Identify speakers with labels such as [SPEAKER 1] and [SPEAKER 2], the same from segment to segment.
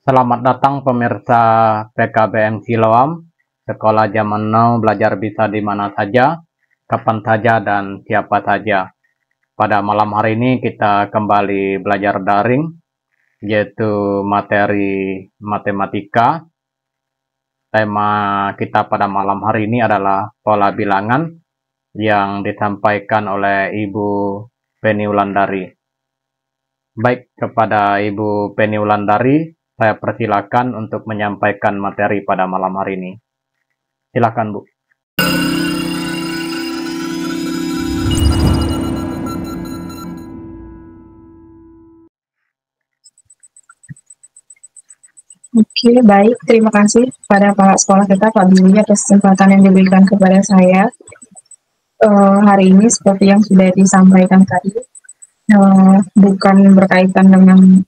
[SPEAKER 1] Selamat datang pemirsa PKBM Siloam. Sekolah zaman now belajar bisa di mana saja, kapan saja, dan siapa saja. Pada malam hari ini kita kembali belajar daring, yaitu materi matematika. Tema kita pada malam hari ini adalah pola bilangan yang disampaikan oleh Ibu Penny Wulandari. Baik, kepada Ibu Penny Wulandari, saya persilakan untuk menyampaikan materi pada malam hari ini. Silakan, Bu.
[SPEAKER 2] Oke, baik. Terima kasih pada Pak Sekolah kita, Pak Billy, atas kesempatan yang diberikan kepada saya. Hari ini seperti yang sudah disampaikan tadi, bukan berkaitan dengan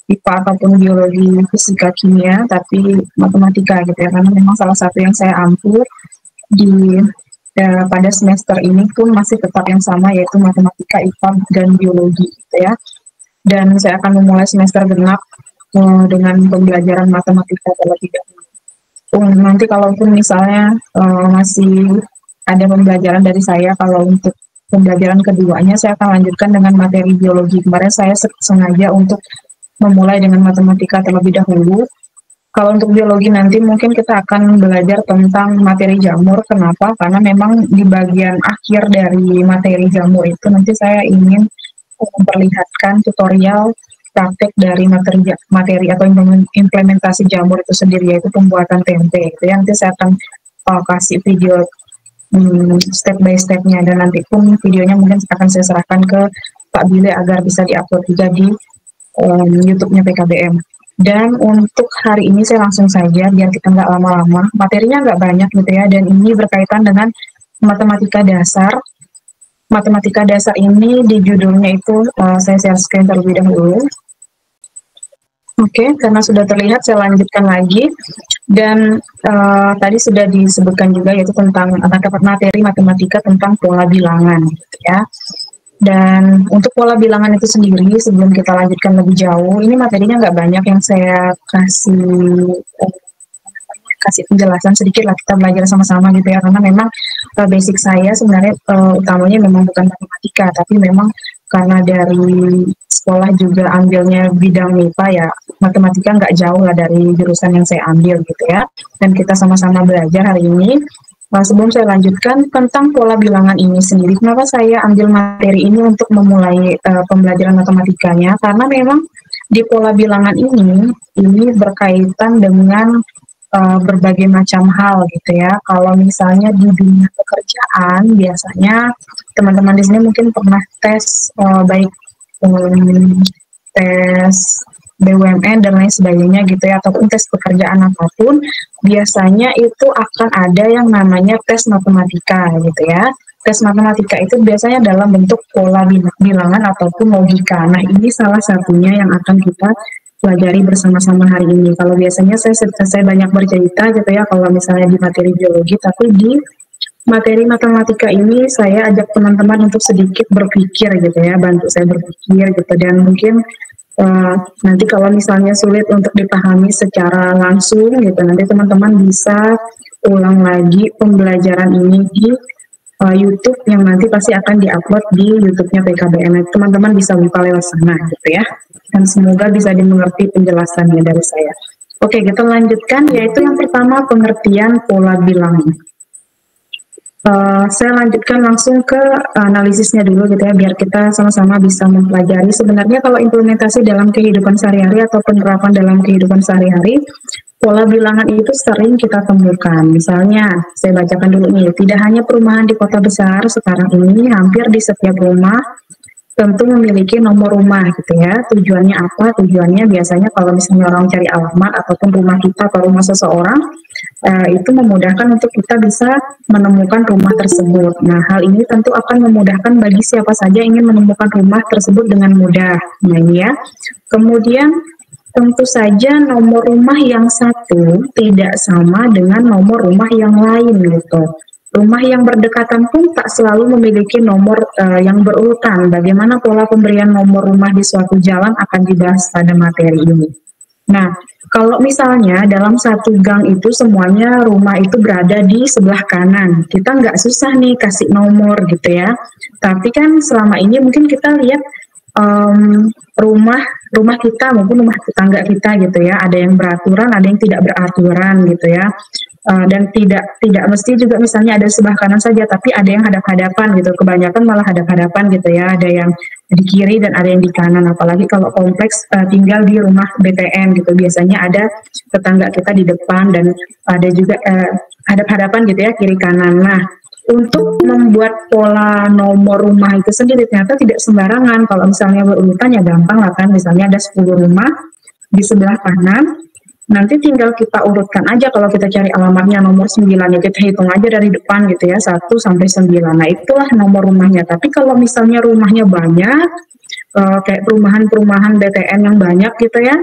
[SPEAKER 2] IPA ataupun biologi, fisika, kimia, tapi matematika gitu ya. Karena memang salah satu yang saya ambil pada semester ini pun masih tetap yang sama, yaitu matematika, IPA, dan biologi gitu ya. Dan saya akan memulai semester genap dengan pembelajaran matematika terlebih dahulu. Nanti kalaupun misalnya masih ada pembelajaran dari saya, kalau untuk pembelajaran keduanya saya akan lanjutkan dengan materi biologi. Kemarin saya sengaja untuk memulai dengan matematika terlebih dahulu. Kalau untuk biologi nanti mungkin kita akan belajar tentang materi jamur. Kenapa? Karena memang di bagian akhir dari materi jamur itu nanti saya ingin memperlihatkan tutorial praktek dari materi atau implementasi jamur itu sendiri, yaitu pembuatan tempe. Itu yang nanti saya akan kasih video step by stepnya, dan nanti pun videonya mungkin akan saya serahkan ke Pak Bile agar bisa diupload juga di YouTube-nya PKBM. Dan untuk hari ini saya langsung saja biar kita nggak lama-lama. Materinya nggak banyak gitu ya, dan ini berkaitan dengan matematika dasar. Matematika dasar ini di judulnya itu saya share screen terlebih dahulu. Oke, karena sudah terlihat saya lanjutkan lagi. Dan tadi sudah disebutkan juga yaitu tentang materi matematika tentang pola bilangan gitu ya. Dan untuk pola bilangan itu sendiri, sebelum kita lanjutkan lebih jauh, ini materinya nggak banyak yang saya kasih penjelasan sedikit lah, kita belajar sama-sama gitu ya, karena memang basic saya sebenarnya utamanya memang bukan matematika, tapi memang karena dari sekolah juga ambilnya bidang MIPA ya, matematika nggak jauh lah dari jurusan yang saya ambil gitu ya, dan kita sama-sama belajar hari ini. Sebelum saya lanjutkan tentang pola bilangan ini sendiri, kenapa saya ambil materi ini untuk memulai pembelajaran matematikanya, karena memang di pola bilangan ini berkaitan dengan berbagai macam hal gitu ya. Kalau misalnya di dunia pekerjaan, biasanya teman-teman di sini mungkin pernah tes baik tes BUMN dan lain sebagainya gitu ya, ataupun tes pekerjaan apapun, biasanya itu akan ada yang namanya tes matematika gitu ya. Tes matematika itu biasanya dalam bentuk pola bilangan ataupun logika. Nah, ini salah satunya yang akan kita pelajari bersama-sama hari ini. Kalau biasanya saya banyak bercerita gitu ya kalau misalnya di materi biologi, tapi di materi matematika ini saya ajak teman-teman untuk sedikit berpikir gitu ya, bantu saya berpikir gitu, dan mungkin nanti kalau misalnya sulit untuk dipahami secara langsung gitu, nanti teman-teman bisa ulang lagi pembelajaran ini di YouTube yang nanti pasti akan diupload di YouTube-nya PKBM. Teman-teman bisa buka lewat sana gitu ya. Dan semoga bisa dimengerti penjelasannya dari saya. Oke, kita lanjutkan, yaitu yang pertama pengertian pola bilangan. Saya lanjutkan langsung ke analisisnya dulu gitu ya, biar kita sama-sama bisa mempelajari sebenarnya kalau implementasi dalam kehidupan sehari-hari atau penerapan dalam kehidupan sehari-hari, pola bilangan itu sering kita temukan. Misalnya, saya bacakan dulu nih, tidak hanya perumahan di kota besar sekarang ini, hampir di setiap rumah tentu memiliki nomor rumah gitu ya. Tujuannya apa? Tujuannya biasanya kalau misalnya orang cari alamat ataupun rumah kita atau rumah seseorang, itu memudahkan untuk kita bisa menemukan rumah tersebut. Nah, hal ini tentu akan memudahkan bagi siapa saja ingin menemukan rumah tersebut dengan mudah. Nah, ini ya. Kemudian tentu saja nomor rumah yang satu tidak sama dengan nomor rumah yang lain gitu. Rumah yang berdekatan pun tak selalu memiliki nomor yang berurutan. Bagaimana pola pemberian nomor rumah di suatu jalan akan dibahas pada materi ini. Nah, Kalau misalnya dalam satu gang itu semuanya rumah itu berada di sebelah kanan, kita nggak susah nih kasih nomor gitu ya. Tapi kan selama ini mungkin kita lihat rumah rumah kita maupun rumah tetangga kita gitu ya, ada yang beraturan, ada yang tidak beraturan gitu ya. Dan tidak mesti juga misalnya ada sebelah kanan saja, tapi ada yang hadap-hadapan gitu. Kebanyakan malah hadap-hadapan gitu ya. Ada yang di kiri dan ada yang di kanan. Apalagi kalau kompleks tinggal di rumah BTN gitu, biasanya ada tetangga kita di depan dan ada juga hadap-hadapan gitu ya, kiri kanan. Nah, untuk membuat pola nomor rumah itu sendiri ternyata tidak sembarangan. Kalau misalnya berurutan ya gampang lah kan, misalnya ada 10 rumah di sebelah kanan, nanti tinggal kita urutkan aja. Kalau kita cari alamatnya nomor 9 ya kita hitung aja dari depan gitu ya, 1 sampai 9. Nah, itulah nomor rumahnya. Tapi kalau misalnya rumahnya banyak, kayak perumahan-perumahan BTN yang banyak gitu ya,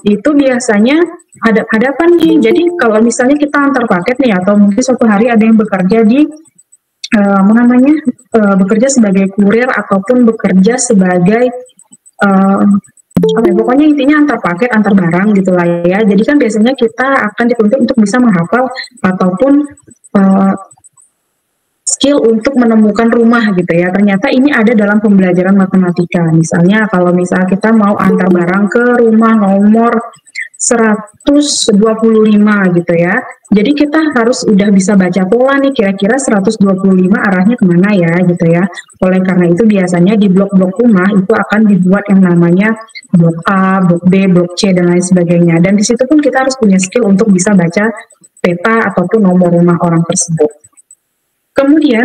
[SPEAKER 2] itu biasanya hadap-hadapan nih. Jadi kalau misalnya kita antar paket nih, atau mungkin suatu hari ada yang bekerja di bekerja sebagai kurir ataupun bekerja sebagai pokoknya intinya antar paket, antar barang gitu lah ya. Jadi kan biasanya kita akan dituntut untuk bisa menghafal ataupun skill untuk menemukan rumah gitu ya. Ternyata ini ada dalam pembelajaran matematika. Misalnya kalau kita mau antar barang ke rumah nomor 125 gitu ya. Jadi kita harus udah bisa baca pola nih, kira-kira 125 arahnya kemana ya gitu ya. Oleh karena itu biasanya di blok-blok rumah itu akan dibuat yang namanya blok A, blok B, blok C dan lain sebagainya. Dan di situ pun kita harus punya skill untuk bisa baca peta ataupun nomor rumah orang tersebut. Kemudian,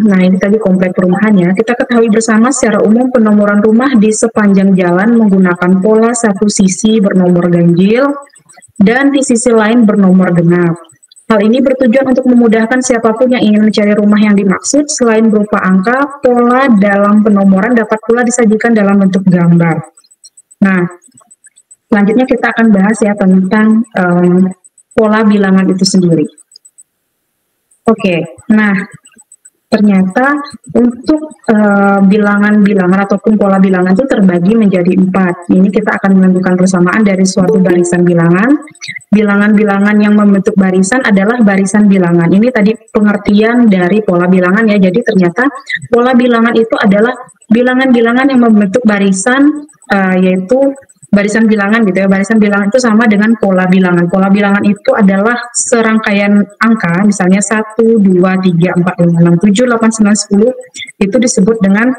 [SPEAKER 2] nah ini tadi komplek perumahannya, kita ketahui bersama secara umum penomoran rumah di sepanjang jalan menggunakan pola satu sisi bernomor ganjil dan di sisi lain bernomor genap. Hal ini bertujuan untuk memudahkan siapapun yang ingin mencari rumah yang dimaksud. Selain berupa angka, pola dalam penomoran dapat pula disajikan dalam bentuk gambar. Nah, selanjutnya kita akan bahas ya tentang pola bilangan itu sendiri. Oke, nah ternyata untuk bilangan-bilangan ataupun pola bilangan itu terbagi menjadi 4. Ini kita akan menentukan persamaan dari suatu barisan bilangan. Bilangan-bilangan yang membentuk barisan adalah barisan bilangan. Ini tadi pengertian dari pola bilangan ya. Jadi ternyata pola bilangan itu adalah bilangan-bilangan yang membentuk barisan, yaitu barisan bilangan gitu ya. Barisan bilangan itu sama dengan pola bilangan. Pola bilangan itu adalah serangkaian angka, misalnya 1, 2, 3, 4, 5, 6, 7, 8, 9, 10, itu disebut dengan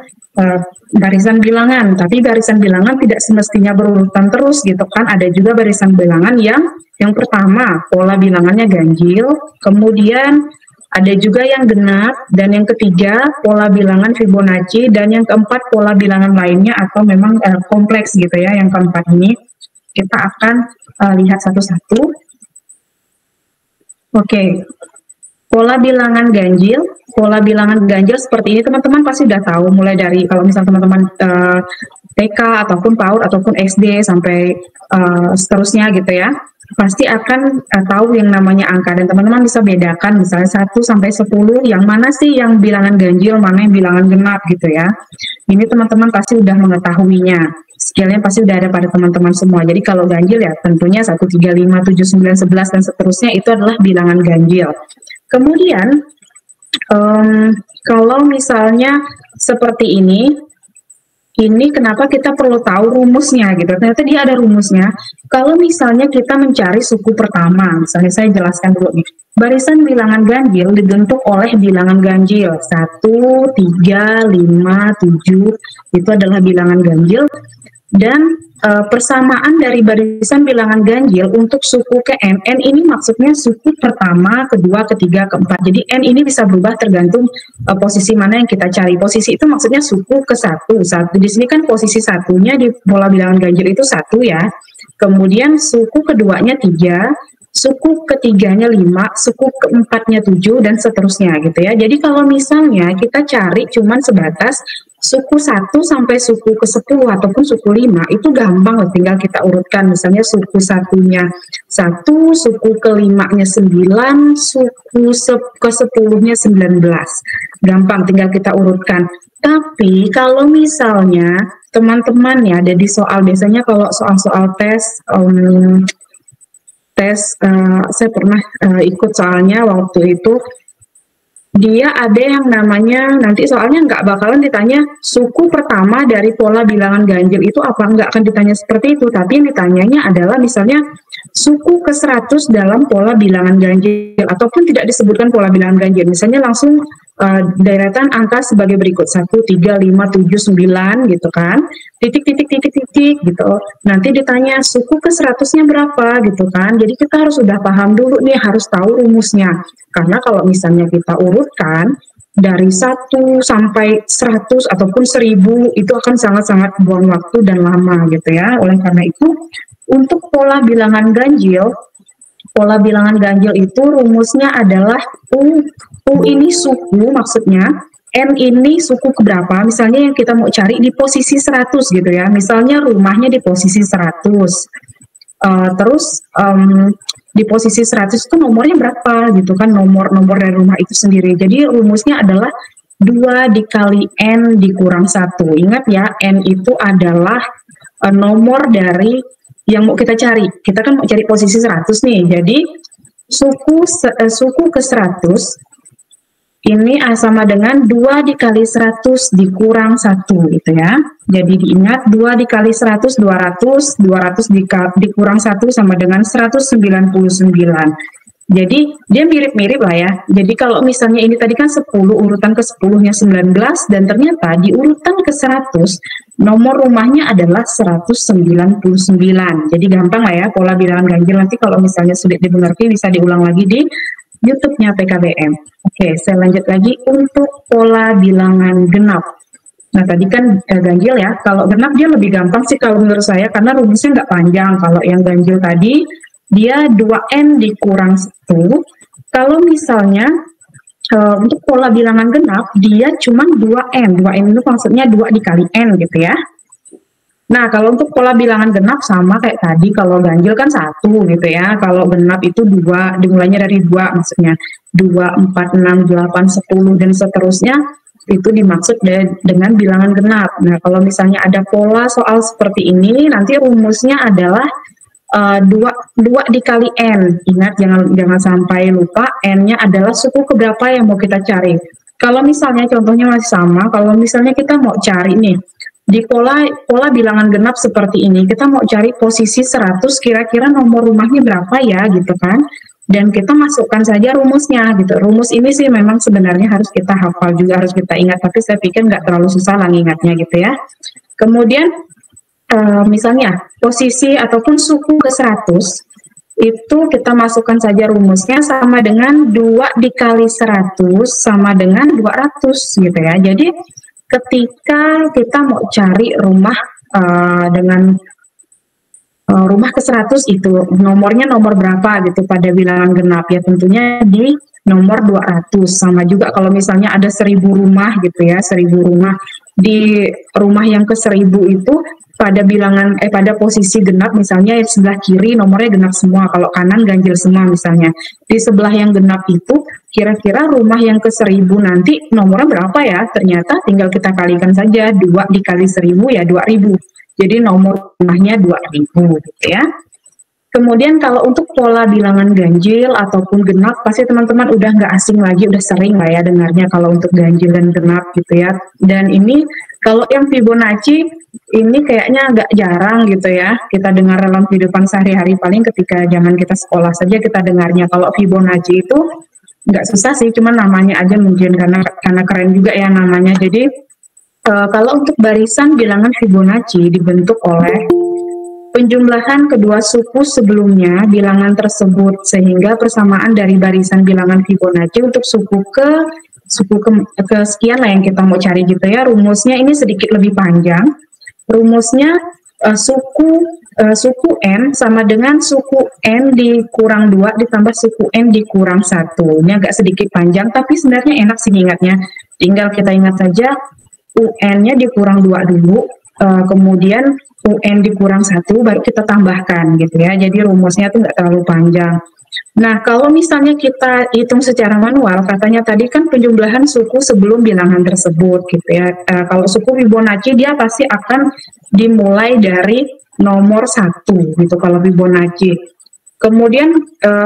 [SPEAKER 2] barisan bilangan. Tapi barisan bilangan tidak semestinya berurutan terus gitu kan. Ada juga barisan bilangan yang pertama pola bilangannya ganjil, kemudian ada juga yang genap, dan yang ketiga pola bilangan Fibonacci, dan yang keempat pola bilangan lainnya atau memang kompleks gitu ya. Yang keempat ini kita akan lihat satu-satu. Oke, pola bilangan ganjil. Pola bilangan ganjil seperti ini teman-teman pasti udah tahu, mulai dari kalau misalnya teman-teman TK ataupun PAUD ataupun SD sampai seterusnya gitu ya, pasti akan tahu yang namanya angka, dan teman-teman bisa bedakan misalnya 1 sampai 10 yang mana sih yang bilangan ganjil, mana yang bilangan genap gitu ya. Ini teman-teman pasti udah mengetahuinya, skillnya pasti udah ada pada teman-teman semua. Jadi kalau ganjil ya tentunya 1, 3, 5, 7, 9, 11 dan seterusnya itu adalah bilangan ganjil. Kemudian kalau misalnya seperti ini kenapa kita perlu tahu rumusnya gitu. Ternyata dia ada rumusnya. Kalau misalnya kita mencari suku pertama, misalnya saya jelaskan dulu nih. Barisan bilangan ganjil dibentuk oleh bilangan ganjil. 1, 3, 5, 7 itu adalah bilangan ganjil. Dan persamaan dari barisan bilangan ganjil untuk suku ke n ini maksudnya suku pertama, kedua, ketiga, keempat. Jadi n ini bisa berubah tergantung posisi mana yang kita cari. Posisi itu maksudnya suku ke satu. Di sini kan posisi satunya di pola bilangan ganjil itu 1 ya. Kemudian suku keduanya 3, suku ketiganya 5, suku keempatnya 7 dan seterusnya gitu ya. Jadi kalau misalnya kita cari cuman sebatas suku 1 sampai suku ke-10 ataupun suku 5 itu gampang, tinggal kita urutkan. Misalnya suku satunya 1, suku ke-5-nya 9, suku ke-10-nya 19. Gampang, tinggal kita urutkan. Tapi kalau misalnya teman-teman ya ada di soal, biasanya kalau soal-soal tes, saya pernah ikut soalnya waktu itu, dia ada yang namanya, nanti soalnya nggak bakalan ditanya suku pertama dari pola bilangan ganjil itu apa, nggak akan ditanya seperti itu, tapi yang ditanyanya adalah misalnya suku ke-100 dalam pola bilangan ganjil, ataupun tidak disebutkan pola bilangan ganjil, misalnya langsung deretan angka sebagai berikut, 1, 3, 5, 7, 9 gitu kan, titik, titik, titik, titik gitu, nanti ditanya suku ke-100-nya berapa gitu kan, jadi kita harus sudah paham dulu nih, harus tahu rumusnya, karena kalau misalnya kita urutkan dari 1 sampai 100 ataupun 1000 itu akan sangat-sangat buang waktu dan lama gitu ya. Oleh karena itu, untuk pola bilangan ganjil itu rumusnya adalah U ini suku maksudnya, N ini suku keberapa, misalnya yang kita mau cari di posisi 100 gitu ya, misalnya rumahnya di posisi 100. Terus di posisi 100 itu nomornya berapa gitu kan, nomor dari rumah itu sendiri. Jadi rumusnya adalah 2 dikali N dikurang 1. Ingat ya, N itu adalah nomor dari yang mau kita cari. Kita kan mau cari posisi 100 nih. Jadi suku ke 100 ini sama dengan 2 dikali 100 dikurang 1 gitu ya. Jadi diingat 2 dikali 100, 200 dikurang 1 sama dengan 199. Jadi dia mirip-mirip lah ya. Jadi kalau misalnya ini tadi kan 10, urutan ke 10-nya 19, dan ternyata di urutan ke 100, nomor rumahnya adalah 199. Jadi gampang lah ya pola bilangan ganjil. Nanti kalau misalnya sulit dimengerti bisa diulang lagi di YouTube-nya PKBM. Oke, saya lanjut lagi untuk pola bilangan genap. Nah, tadi kan ganjil ya. Kalau genap dia lebih gampang sih kalau menurut saya, karena rumusnya nggak panjang. Kalau yang ganjil tadi, dia 2N dikurang 1. Kalau misalnya untuk pola bilangan genap, dia cuma 2N. 2N itu maksudnya 2 dikali N gitu ya. Nah, kalau untuk pola bilangan genap sama kayak tadi, kalau ganjil kan 1 gitu ya, kalau genap itu 2, dimulainya dari 2 maksudnya, 2, 4, 6, 8, 10, dan seterusnya, itu dimaksud dengan bilangan genap. Nah, kalau misalnya ada pola soal seperti ini, nanti rumusnya adalah 2 dikali N, ingat jangan sampai lupa, N-nya adalah suku keberapa yang mau kita cari. Kalau misalnya contohnya masih sama, kalau misalnya kita mau cari nih, di pola bilangan genap seperti ini, kita mau cari posisi 100, kira-kira nomor rumahnya berapa ya gitu kan, dan kita masukkan saja rumusnya gitu. Rumus ini sih memang sebenarnya harus kita hafal juga, harus kita ingat, tapi saya pikir nggak terlalu susah lah ingatnya gitu ya. Kemudian misalnya posisi ataupun suku ke 100, itu kita masukkan saja rumusnya sama dengan 2 dikali 100 sama dengan 200 gitu ya. Jadi ketika kita mau cari rumah dengan rumah ke 100 itu nomornya nomor berapa gitu pada bilangan genap, ya tentunya di nomor 200. Sama juga kalau misalnya ada 1000 rumah gitu ya, 1000 rumah, di rumah yang ke 1000 itu pada bilangan pada posisi genap, misalnya sebelah kiri nomornya genap semua, kalau kanan ganjil semua misalnya. Di sebelah yang genap itu kira-kira rumah yang ke 1000 nanti nomornya berapa ya? Ternyata tinggal kita kalikan saja, 2 dikali 1000 ya 2000. Jadi nomor rumahnya 2000 gitu ya. Kemudian kalau untuk pola bilangan ganjil ataupun genap, pasti teman-teman udah nggak asing lagi, udah sering lah ya dengarnya kalau untuk ganjil dan genap gitu ya. Dan ini kalau yang Fibonacci ini kayaknya agak jarang gitu ya kita dengar dalam kehidupan sehari-hari, paling ketika zaman kita sekolah saja kita dengarnya. Kalau Fibonacci itu nggak susah sih, cuman namanya aja mungkin karena keren juga ya namanya. Jadi kalau untuk barisan bilangan Fibonacci dibentuk oleh penjumlahan kedua suku sebelumnya bilangan tersebut, sehingga persamaan dari barisan bilangan Fibonacci untuk suku ke sekian lah yang kita mau cari gitu ya. Rumusnya ini sedikit lebih panjang. Rumusnya suku N sama dengan suku N dikurang 2 ditambah suku N dikurang 1. Ini agak sedikit panjang, tapi sebenarnya enak sih ingatnya. Tinggal kita ingat saja UN-nya dikurang 2 dulu, kemudian UN dikurang 1, baru kita tambahkan gitu ya. Jadi rumusnya tuh nggak terlalu panjang. Nah, kalau misalnya kita hitung secara manual, katanya tadi kan penjumlahan suku sebelum bilangan tersebut gitu ya. Kalau suku Fibonacci dia pasti akan dimulai dari nomor 1 gitu kalau Fibonacci. Kemudian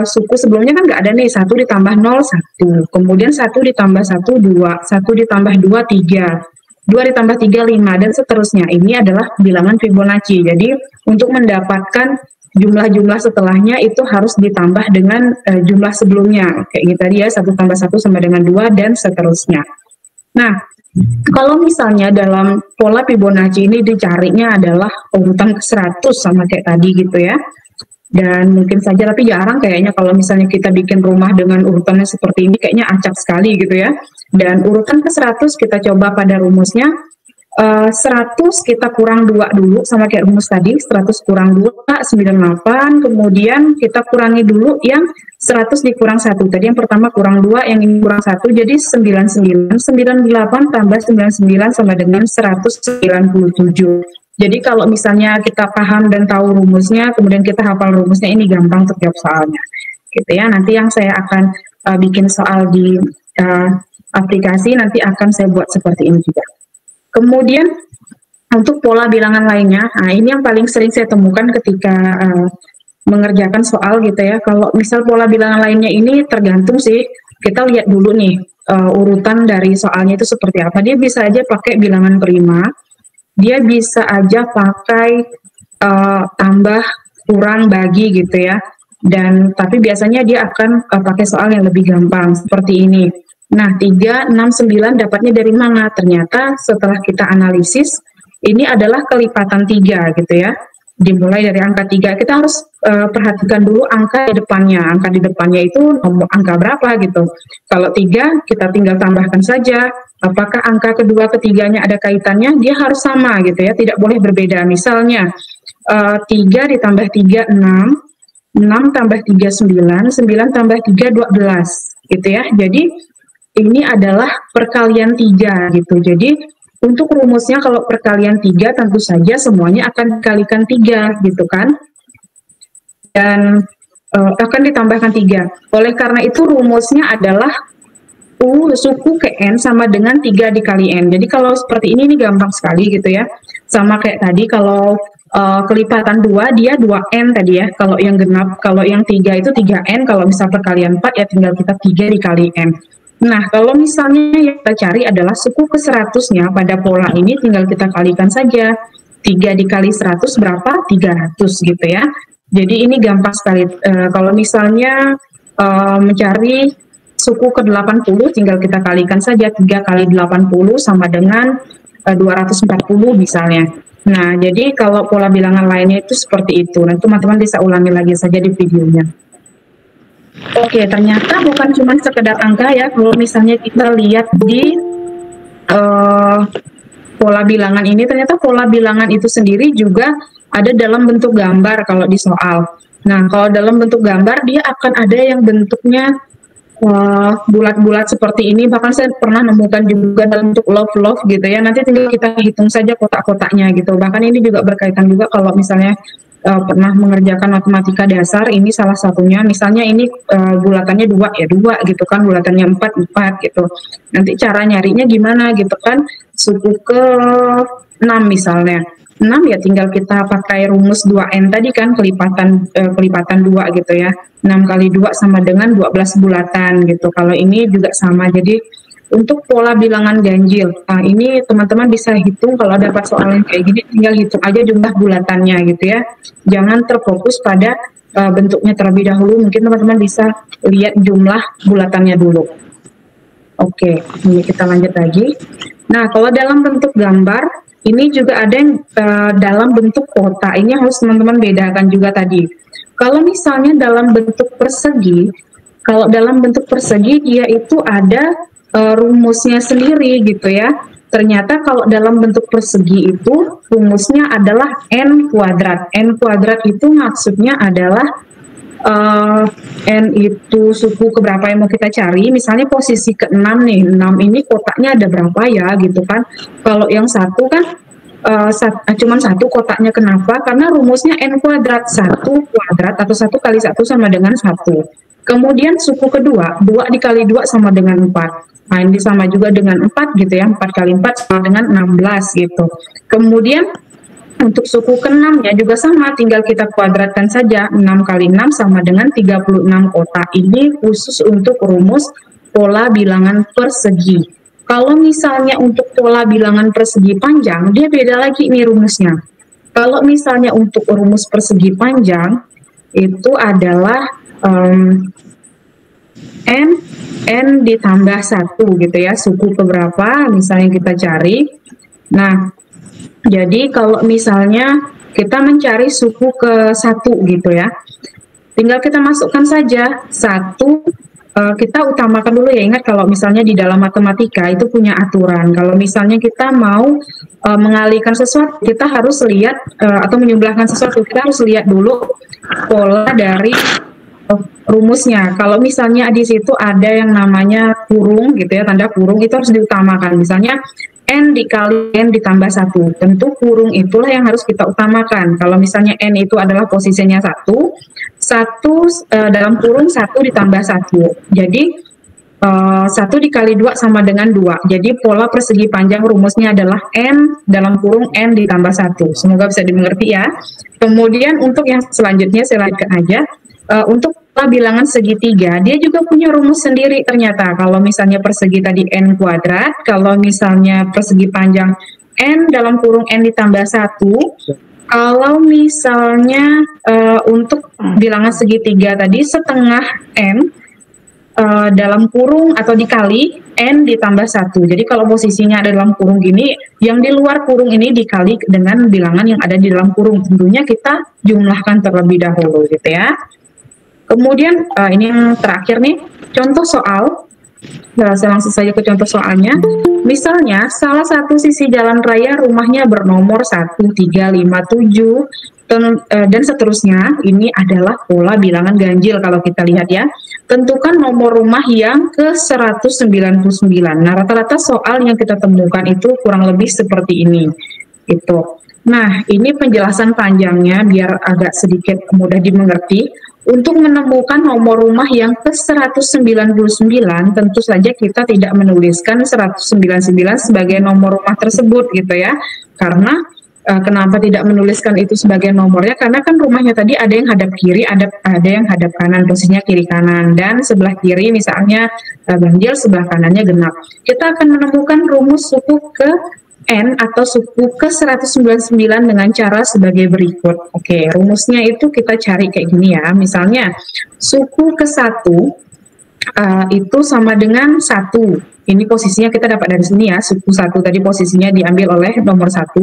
[SPEAKER 2] suku sebelumnya kan nggak ada nih, 1 ditambah 0, 1. Kemudian 1 ditambah 1, 2. 1 ditambah 2, 3. 2 ditambah 3, 5, dan seterusnya. Ini adalah bilangan Fibonacci. Jadi untuk mendapatkan jumlah-jumlah setelahnya itu harus ditambah dengan jumlah sebelumnya. Kayak gitu tadi ya, 1 tambah 1 sama dengan 2, dan seterusnya. Nah, kalau misalnya dalam pola Fibonacci ini dicarinya adalah urutan ke 100 sama kayak tadi gitu ya. Dan mungkin saja, tapi jarang kayaknya kalau misalnya kita bikin rumah dengan urutannya seperti ini, kayaknya acak sekali gitu ya. Dan urutan ke 100 kita coba pada rumusnya, 100 kita kurang 2 dulu sama kayak rumus tadi, 100 kurang 2, 98, kemudian kita kurangi dulu yang 100 dikurang 1, tadi yang pertama kurang 2, yang ini kurang 1, jadi 99, 98 tambah 99 sama dengan 197. Jadi kalau misalnya kita paham dan tahu rumusnya, kemudian kita hafal rumusnya, ini gampang untuk jawab soalnya. Gitu ya. Nanti yang saya akan bikin soal di aplikasi, nanti akan saya buat seperti ini juga. Kemudian untuk pola bilangan lainnya, nah ini yang paling sering saya temukan ketika mengerjakan soal gitu ya. Kalau misal pola bilangan lainnya ini tergantung sih, kita lihat dulu nih urutan dari soalnya itu seperti apa. Dia bisa aja pakai bilangan prima, dia bisa aja pakai tambah, kurang, bagi gitu ya. Dan tapi biasanya dia akan pakai soal yang lebih gampang seperti ini. Nah, 3, 6, 9 dapatnya dari mana? Ternyata setelah kita analisis, ini adalah kelipatan 3 gitu ya. Dimulai dari angka 3, kita harus perhatikan dulu angka di depannya. Angka di depannya itu angka berapa gitu. Kalau 3, kita tinggal tambahkan saja. Apakah angka kedua, ketiganya ada kaitannya? Dia harus sama gitu ya, tidak boleh berbeda. Misalnya 3 ditambah 3, 6, 6 tambah 3, 9, 9 tambah 3, 12 gitu ya. Jadi ini adalah perkalian 3 gitu. Jadi untuk rumusnya kalau perkalian 3 tentu saja semuanya akan dikalikan 3 gitu kan. Dan akan ditambahkan 3. Oleh karena itu rumusnya adalah U suku ke N sama dengan 3 dikali N. Jadi kalau seperti ini gampang sekali gitu ya. Sama kayak tadi kalau kelipatan 2 dia 2N tadi ya. Kalau yang genap, kalau yang 3 itu 3N. Kalau misal perkalian 4 ya tinggal kita 3 dikali N. Nah, kalau misalnya yang kita cari adalah suku ke 100-nya pada pola ini tinggal kita kalikan saja. 3 dikali 100 berapa? 300 gitu ya. Jadi ini gampang sekali. Kalau misalnya mencari suku ke 80 tinggal kita kalikan saja, 3 kali 80 sama dengan 240 misalnya. Nah, jadi kalau pola bilangan lainnya itu seperti itu. Nah, teman-teman bisa ulangi lagi saja di videonya. Oke, ternyata bukan cuma sekedar angka ya. Kalau misalnya kita lihat di pola bilangan ini, ternyata pola bilangan itu sendiri juga ada dalam bentuk gambar kalau di soal. Nah, kalau dalam bentuk gambar dia akan ada yang bentuknya bulat-bulat seperti ini, bahkan saya pernah nemukan juga dalam bentuk love gitu ya. Nanti tinggal kita hitung saja kotak-kotaknya gitu. Bahkan ini juga berkaitan juga kalau misalnya pernah mengerjakan matematika dasar, ini salah satunya. Misalnya ini bulatannya 2 ya 2 gitu kan, bulatannya 4 gitu. Nanti cara nyarinya gimana gitu kan, suku ke 6 misalnya. 6 ya tinggal kita pakai rumus 2N tadi kan, kelipatan 2 gitu ya. 6 kali 2 sama dengan 12 bulatan gitu. Kalau ini juga sama. Jadi untuk pola bilangan ganjil, nah ini teman-teman bisa hitung kalau dapat soal yang kayak gini, tinggal hitung aja jumlah bulatannya gitu ya. Jangan terfokus pada bentuknya terlebih dahulu, mungkin teman-teman bisa lihat jumlah bulatannya dulu. Oke, ini kita lanjut lagi. Nah, kalau dalam bentuk gambar, ini juga ada yang dalam bentuk kota. Ini harus teman-teman bedakan juga tadi. Kalau misalnya dalam bentuk persegi, kalau dalam bentuk persegi dia itu ada rumusnya sendiri gitu ya. Ternyata kalau dalam bentuk persegi itu rumusnya adalah N kuadrat. N kuadrat itu maksudnya adalah N itu suku keberapa yang mau kita cari, misalnya posisi ke-6 nih, 6 ini kotaknya ada berapa ya gitu kan. Kalau yang satu kan cuman satu kotaknya, kenapa? Karena rumusnya N kuadrat, 1 kuadrat atau 1 kali 1 sama dengan 1. Kemudian suku kedua, 2 dikali 2 sama dengan 4. Nah, ini sama juga dengan 4 gitu ya, 4 kali 4 sama dengan 16 gitu. Kemudian untuk suku ke-6-nya juga sama, tinggal kita kuadratkan saja, 6 kali 6 sama dengan 36 kotak. Ini khusus untuk rumus pola bilangan persegi. Kalau misalnya untuk pola bilangan persegi panjang, dia beda lagi nih rumusnya. Kalau misalnya untuk rumus persegi panjang, itu adalah N ditambah 1 gitu ya, suku keberapa misalnya kita cari. Nah, jadi kalau misalnya kita mencari suku ke-1 gitu ya, tinggal kita masukkan saja 1, kita utamakan dulu ya, ingat kalau misalnya di dalam matematika itu punya aturan, kalau misalnya kita mau mengalihkan sesuatu, kita harus lihat atau menjumlahkan sesuatu, kita harus lihat dulu pola dari rumusnya. Kalau misalnya di situ ada yang namanya kurung gitu ya, tanda kurung, itu harus diutamakan. Misalnya N dikali N ditambah 1. Tentu kurung itulah yang harus kita utamakan. Kalau misalnya N itu adalah posisinya 1 dalam kurung 1 ditambah 1. Jadi 1 dikali 2 sama dengan 2. Jadi pola persegi panjang rumusnya adalah N dalam kurung N ditambah 1. Semoga bisa dimengerti ya. Kemudian untuk yang selanjutnya saya lanjutkan aja. Untuk bilangan segitiga, dia juga punya rumus sendiri ternyata. Kalau misalnya persegi tadi N kuadrat, kalau misalnya persegi panjang N dalam kurung N ditambah 1, kalau misalnya untuk bilangan segitiga tadi setengah N dalam kurung atau dikali N ditambah 1. Jadi kalau posisinya ada dalam kurung gini, yang di luar kurung ini dikali dengan bilangan yang ada di dalam kurung. Tentunya kita jumlahkan terlebih dahulu gitu ya. Kemudian ini yang terakhir nih, contoh soal. Saya langsung saja ke contoh soalnya. Misalnya salah satu sisi jalan raya rumahnya bernomor 1357 dan seterusnya. Ini adalah pola bilangan ganjil kalau kita lihat ya. Tentukan nomor rumah yang ke 199. Nah, rata-rata soal yang kita temukan itu kurang lebih seperti ini. Gitu. Nah, ini penjelasan panjangnya biar agak sedikit mudah dimengerti. Untuk menemukan nomor rumah yang ke 199, tentu saja kita tidak menuliskan 199 sebagai nomor rumah tersebut gitu ya. Karena kenapa tidak menuliskan itu sebagai nomornya? Karena kan rumahnya tadi ada yang hadap kiri, ada yang hadap kanan, posisinya kiri kanan, dan sebelah kiri misalnya ganjil, sebelah kanannya genap. Kita akan menemukan rumus suku ke N atau suku ke 199 dengan cara sebagai berikut. Oke, rumusnya itu kita cari kayak gini ya. Misalnya suku ke 1 itu sama dengan 1. Ini posisinya kita dapat dari sini ya. Suku 1 tadi posisinya diambil oleh nomor 1.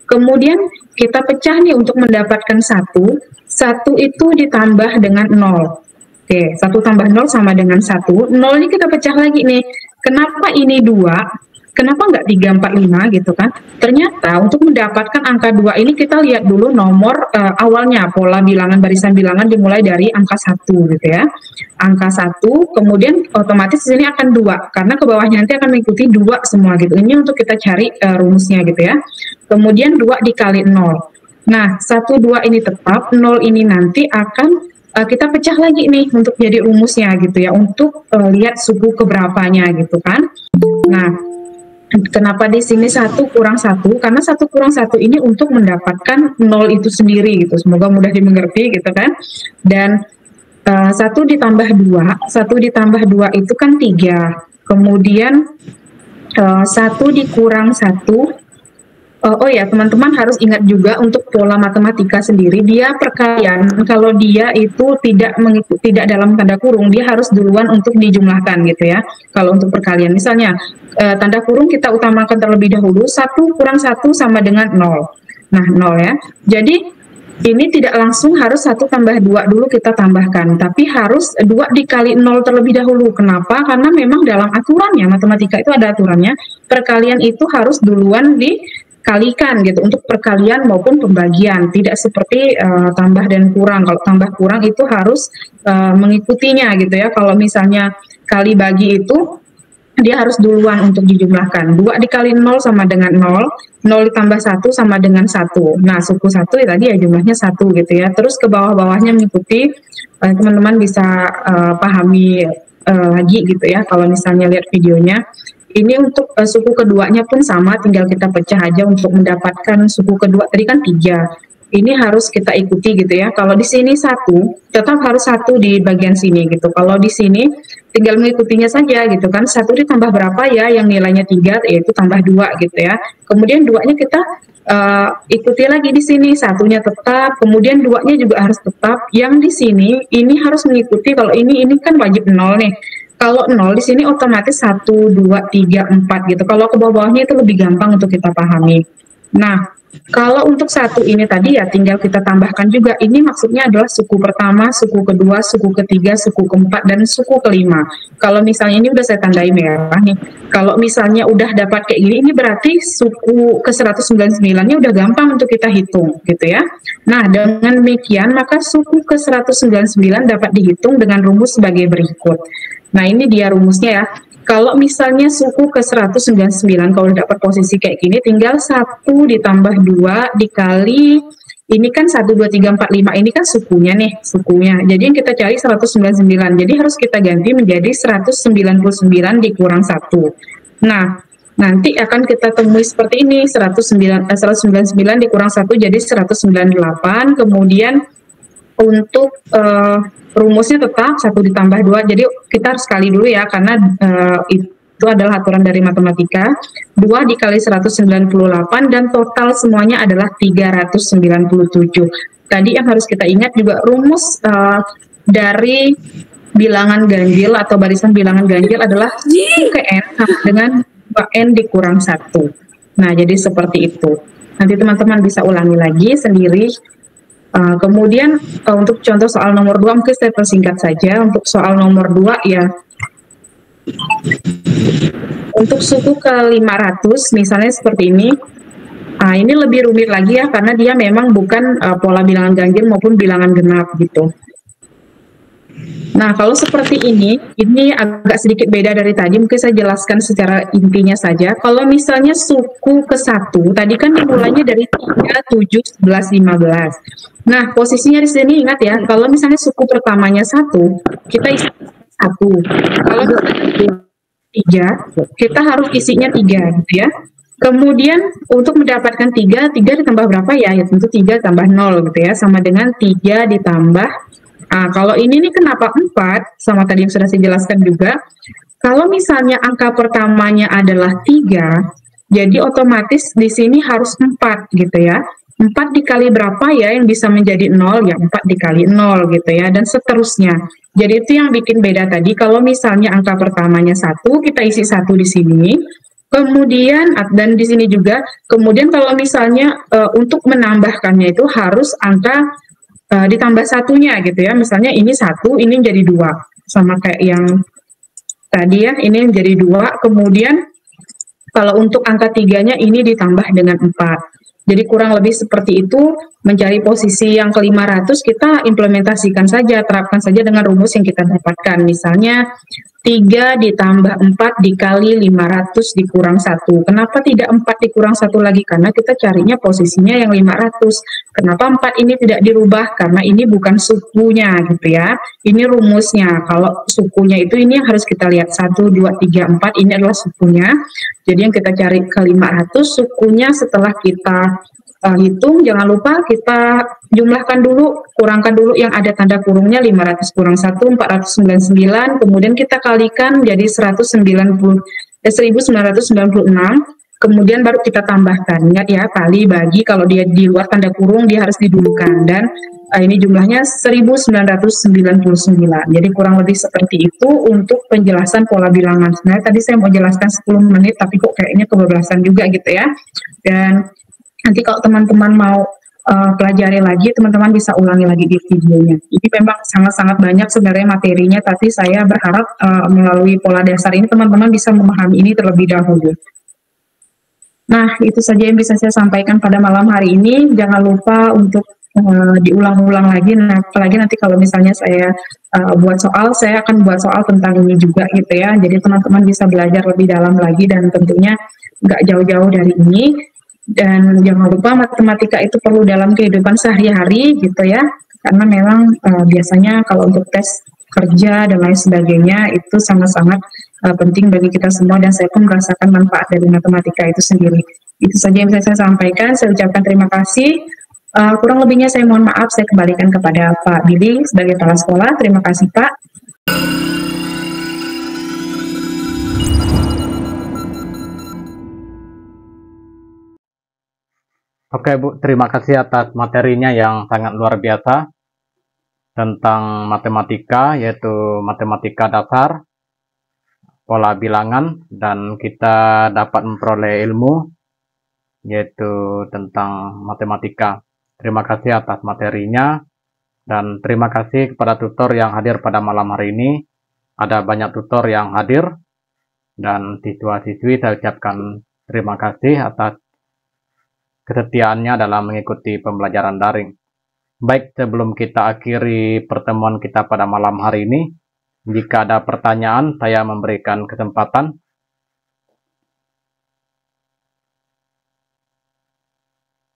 [SPEAKER 2] Kemudian kita pecah nih untuk mendapatkan 1. 1 itu ditambah dengan 0. Oke, 1 tambah 0 sama dengan 1. 0 ini kita pecah lagi nih. Kenapa ini 2? Kenapa nggak 3, 4, 5 gitu kan? Ternyata untuk mendapatkan angka 2 ini kita lihat dulu nomor awalnya, pola bilangan, barisan bilangan dimulai dari angka 1 gitu ya. Angka 1, kemudian otomatis di sini akan 2, karena ke bawahnya nanti akan mengikuti 2 semua gitu. Ini untuk kita cari rumusnya gitu ya. Kemudian 2 dikali 0. Nah, 1, 2 ini tetap, 0 ini nanti akan kita pecah lagi nih untuk jadi rumusnya gitu ya, untuk lihat suku keberapanya gitu kan. Nah, kenapa di sini 1 kurang 1? Karena 1 kurang 1 ini untuk mendapatkan 0 itu sendiri gitu. Semoga mudah dimengerti gitu kan. Dan 1 ditambah 2, 1 ditambah 2 itu kan 3. Kemudian 1 dikurang 1. Oh ya, teman-teman harus ingat juga untuk pola matematika sendiri, dia perkalian, kalau dia itu tidak dalam tanda kurung, dia harus duluan untuk dijumlahkan gitu ya. Kalau untuk perkalian, misalnya tanda kurung kita utamakan terlebih dahulu, 1 kurang 1 sama dengan 0. Nah, 0 ya. Jadi ini tidak langsung harus 1 tambah 2 dulu kita tambahkan, tapi harus 2 dikali 0 terlebih dahulu. Kenapa? Karena memang dalam aturannya, matematika itu ada aturannya, perkalian itu harus duluan kalikan gitu untuk perkalian maupun pembagian, tidak seperti tambah dan kurang. Kalau tambah kurang itu harus mengikutinya gitu ya. Kalau misalnya kali bagi itu dia harus duluan untuk dijumlahkan. 2 dikali 0 sama dengan 0, 0 ditambah 1 sama dengan 1. Nah, suku 1 ya tadi ya jumlahnya 1 gitu ya. Terus ke bawah-bawahnya mengikuti, teman-teman bisa pahami lagi gitu ya kalau misalnya lihat videonya. Ini untuk suku keduanya pun sama, tinggal kita pecah aja untuk mendapatkan suku kedua. Tadi kan 3. Ini harus kita ikuti gitu ya. Kalau di sini 1, tetap harus 1 di bagian sini gitu. Kalau di sini tinggal mengikutinya saja gitu kan. 1 ditambah berapa ya yang nilainya 3, yaitu tambah 2 gitu ya. Kemudian 2-nya kita ikuti lagi di sini, 1-nya tetap, kemudian 2-nya juga harus tetap. Yang di sini ini harus mengikuti, kalau ini kan wajib 0 nih. Kalau 0 di sini otomatis 1, 2, 3, 4 gitu. Kalau ke bawah-bawahnya itu lebih gampang untuk kita pahami. Nah, kalau untuk 1 ini tadi ya tinggal kita tambahkan juga. Ini maksudnya adalah suku pertama, suku kedua, suku ketiga, suku keempat, dan suku kelima. Kalau misalnya ini udah saya tandai merah nih. Kalau misalnya udah dapat kayak gini, ini berarti suku ke-199-nya udah gampang untuk kita hitung gitu ya. Nah, dengan demikian maka suku ke-199 dapat dihitung dengan rumus sebagai berikut. Nah, ini dia rumusnya ya. Kalau misalnya suku ke-199, kalau dapat posisi kayak gini, tinggal 1 ditambah 2 dikali, ini kan 1, 2, 3, 4, 5, ini kan sukunya nih, sukunya. Jadi yang kita cari 199, jadi harus kita ganti menjadi 199 dikurang 1. Nah, nanti akan kita temui seperti ini, 199 dikurang 1 jadi 198, kemudian untuk rumusnya tetap 1 ditambah 2, jadi kita harus kali dulu ya, karena itu adalah aturan dari matematika. 2 dikali 198 dan total semuanya adalah 397. Tadi yang harus kita ingat juga rumus dari bilangan ganjil atau barisan bilangan ganjil adalah suku ke n sama dengan 2n dikurang 1. Nah, jadi seperti itu. Nanti teman-teman bisa ulangi lagi sendiri. Kemudian untuk contoh soal nomor 2 mungkin saya persingkat saja. Untuk soal nomor 2 ya, untuk suku ke 500 misalnya seperti ini. Ini lebih rumit lagi ya, karena dia memang bukan pola bilangan ganjil maupun bilangan genap gitu. Nah, kalau seperti ini agak sedikit beda dari tadi, mungkin saya jelaskan secara intinya saja. Kalau misalnya suku ke 1, tadi kan dimulainya dari 3, 7, 11, 15. Nah, posisinya di sini ingat ya, kalau misalnya suku pertamanya 1, kita isi 1. Kalau misalnya 3, kita harus isinya 3 gitu ya. Kemudian untuk mendapatkan 3 ditambah berapa ya? Ya tentu 3 tambah 0 gitu ya, sama dengan 3 ditambah. Kalau ini nih kenapa 4, sama tadi yang sudah saya jelaskan juga, kalau misalnya angka pertamanya adalah 3, jadi otomatis di sini harus 4 gitu ya. 4 dikali berapa ya yang bisa menjadi 0? Ya 4 dikali 0 gitu ya, dan seterusnya. Jadi itu yang bikin beda tadi, kalau misalnya angka pertamanya 1, kita isi 1 di sini. Kemudian, dan di sini juga, kemudian kalau misalnya untuk menambahkannya itu harus angka ditambah satunya gitu ya, misalnya ini 1, ini jadi 2, sama kayak yang tadi ya, ini menjadi 2, kemudian kalau untuk angka 3-nya ini ditambah dengan 4. Jadi kurang lebih seperti itu, mencari posisi yang ke-500 kita implementasikan saja, terapkan saja dengan rumus yang kita dapatkan, misalnya 3 ditambah 4 dikali 500 dikurang 1. Kenapa tidak 4 dikurang 1 lagi? Karena kita carinya posisinya yang 500. Kenapa 4 ini tidak dirubah? Karena ini bukan sukunya gitu ya. Ini rumusnya. Kalau sukunya itu ini yang harus kita lihat. 1, 2, 3, 4 ini adalah sukunya. Jadi yang kita cari ke 500 sukunya setelah kita hitung, jangan lupa kita jumlahkan dulu, kurangkan dulu yang ada tanda kurungnya, 500 kurang 1, 499, kemudian kita kalikan jadi 1996, kemudian baru kita tambahkan. Ingat ya, kali bagi, kalau dia di luar tanda kurung dia harus didulukan, dan ini jumlahnya 1999. Jadi kurang lebih seperti itu untuk penjelasan pola bilangan. Sebenarnya tadi saya mau jelaskan 10 menit, tapi kok kayaknya kebablasan juga gitu ya. Dan nanti kalau teman-teman mau pelajari lagi, teman-teman bisa ulangi lagi di videonya. Ini memang sangat-sangat banyak sebenarnya materinya, tapi saya berharap melalui pola dasar ini teman-teman bisa memahami ini terlebih dahulu. Nah, itu saja yang bisa saya sampaikan pada malam hari ini. Jangan lupa untuk diulang-ulang lagi. Nah, apalagi nanti kalau misalnya saya buat soal, saya akan buat soal tentang ini juga gitu ya. Jadi teman-teman bisa belajar lebih dalam lagi dan tentunya nggak jauh-jauh dari ini. Dan jangan lupa matematika itu perlu dalam kehidupan sehari-hari gitu ya. Karena memang biasanya kalau untuk tes kerja dan lain sebagainya itu sangat-sangat penting bagi kita semua dan saya pun merasakan manfaat dari matematika itu sendiri. Itu saja yang bisa saya sampaikan. Saya ucapkan terima kasih. Kurang lebihnya saya mohon maaf, saya kembalikan kepada Pak Billy sebagai kepala sekolah. Terima kasih Pak.
[SPEAKER 1] Oke Bu, terima kasih atas materinya yang sangat luar biasa tentang matematika, yaitu matematika dasar, pola bilangan, dan kita dapat memperoleh ilmu yaitu tentang matematika. Terima kasih atas materinya, dan terima kasih kepada tutor yang hadir pada malam hari ini. Ada banyak tutor yang hadir, dan siswa-siswi saya ucapkan terima kasih atas kesetiaannya dalam mengikuti pembelajaran daring. Baik, sebelum kita akhiri pertemuan kita pada malam hari ini, jika ada pertanyaan, saya memberikan kesempatan.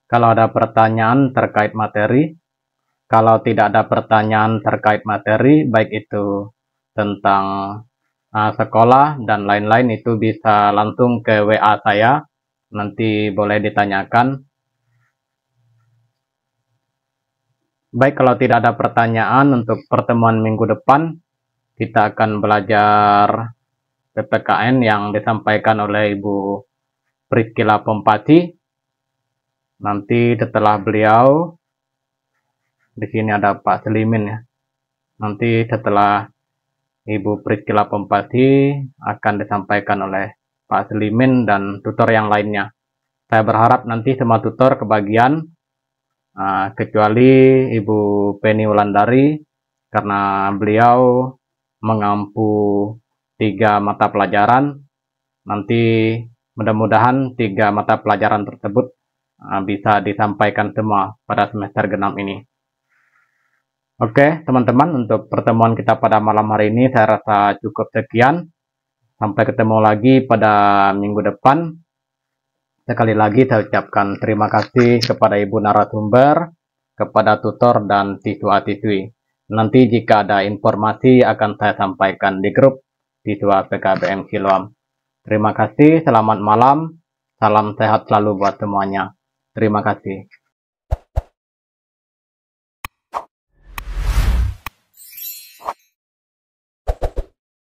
[SPEAKER 1] Kalau ada pertanyaan terkait materi, kalau tidak ada pertanyaan terkait materi, baik itu tentang sekolah dan lain-lain, itu bisa langsung ke WA saya, nanti boleh ditanyakan. Baik, kalau tidak ada pertanyaan untuk pertemuan minggu depan, kita akan belajar PPKN yang disampaikan oleh Ibu Priscilla Pompati. Nanti setelah beliau, di sini ada Pak Selimin ya. Nanti setelah Ibu Priscilla Pompati akan disampaikan oleh Pak Selimin dan tutor yang lainnya. Saya berharap nanti semua tutor kebagian, kecuali Ibu Penny Wulandari, karena beliau mengampu 3 mata pelajaran. Nanti mudah-mudahan 3 mata pelajaran tersebut bisa disampaikan semua pada semester genap ini. Oke teman-teman, untuk pertemuan kita pada malam hari ini saya rasa cukup sekian. Sampai ketemu lagi pada minggu depan. Sekali lagi saya ucapkan terima kasih kepada Ibu narasumber, kepada tutor dan siswa-siswi. Nanti jika ada informasi akan saya sampaikan di grup siswa PKBM Siloam. Terima kasih, selamat malam, salam sehat selalu buat semuanya. Terima kasih.